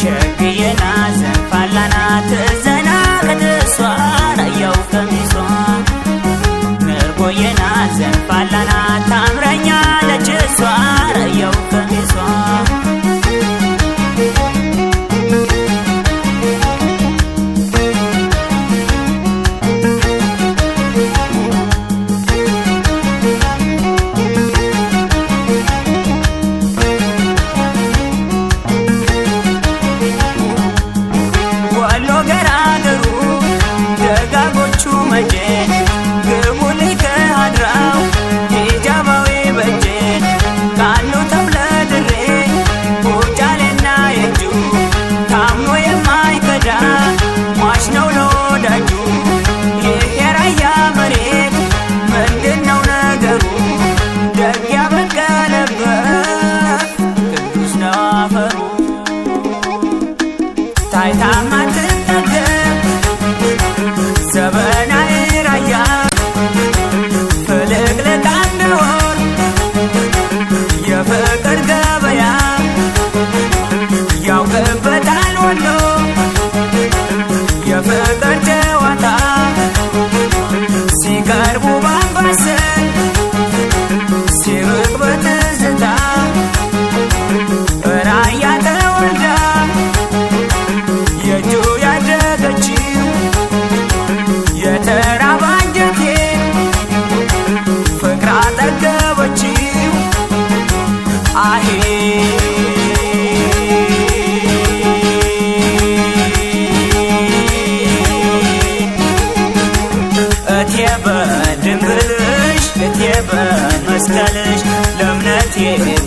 ሸግየና ዘንፋላና ትዘና ከትሷ ራያው ቀሚሷ ንርጎየና ዘንፋላና ታምረኛለች እሷ ራያው ቀሚሷ መስቀልሽ ለእምነቴ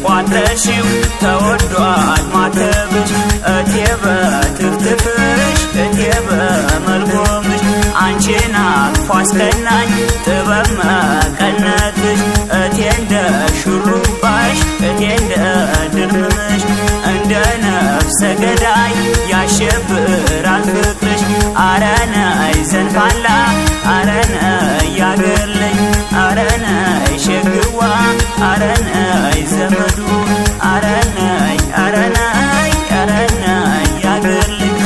ቋጥረሽው ተወዷል ማተብሽ እቴ በትፍትፍሽ እቴ በመልጎምሽ አንቺን አቅፎ አስቀናኝ ጥበብ መቀነትሽ እቴ እንደ ሹሩባሽ እቴ እንደ ድርምምሽ እንደ ነፍሰ ገዳይ ያሸብራል ፍቅርሽ አረነይ ዘንፋላ አረነይ ያገር ልጅ አረነይ ሸግዋ አረነይ ዘመዱ አረነይ አረነይ አረነይ ያገር ልጅ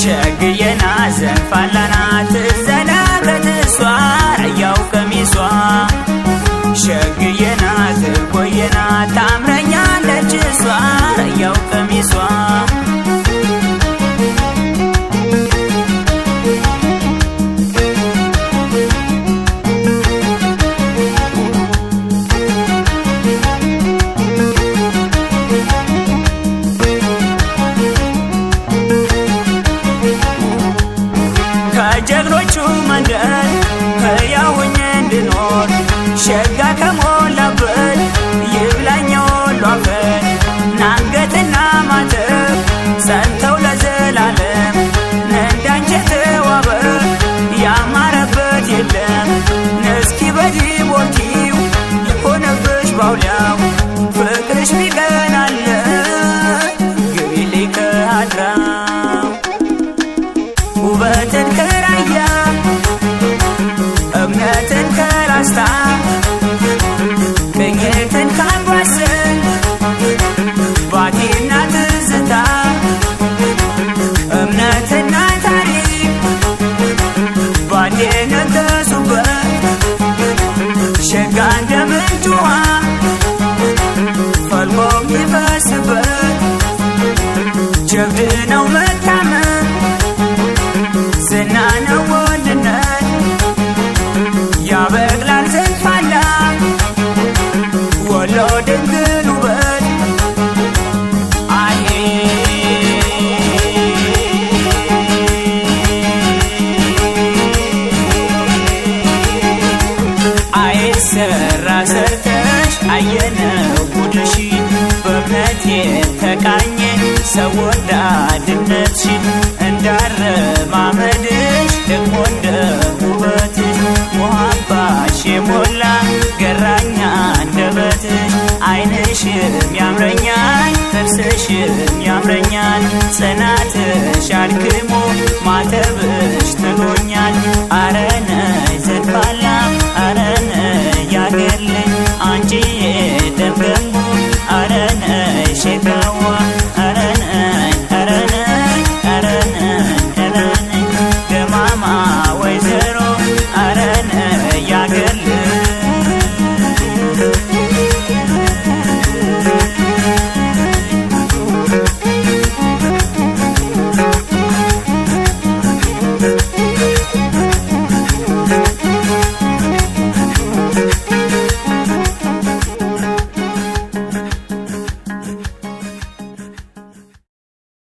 ሸግየና ዘንፋላና ትዘና ከትሷ ራያው ቀሚሷ ሸግየና ትርጎየና ታምረኛለች እሷ ራያው ቀሚሷ ከጀግኖቹ መንደር ሕያውኝ እንድኖር ሸጋ ከሞላበት ይብላኝ ወሎ አፈር ናንገትና ማተብ ጸንተው ለዘላለም እንዳንቺ የተዋበ ያማረበት የለም እስኪ በዲቦርቲው ይሆንብሽ ባውሊያው ፍቅርሽ ቢቀናለ ግቢልኝ ከአድራው ውበትን ከራያ እምነትን ከላስታ ቅኝትን ካምባሰል ባቲና ትዝታ እምነትና ታሪክ ባንዴ ነገሱበት ሸጋ እንደ ምንጭ ውሃ ፈልቆ የሚፈስበት ጀብድ ነው መታመን ዝና ነው ወንድነት ያበቅላል ዘንፋላ ወሎ ድንግል ውበት አይ አይሰራ ሰርተሽ አየነው ጉድሽ ሕይወቴን ተቃኘ ሰው ወዳድነትሽን እንዳረማመድሽ ደግሞ እንደ ውበትሽ ሙሀባሽ የሞላ ገራኛ አንደበትሽ ዓይንሽም ያምረኛል ጥርስሽም ያምረኛል ጽናትሽ አድክሞ ማተብሽ ጥሎኛል አረ ነይ ዘንባላ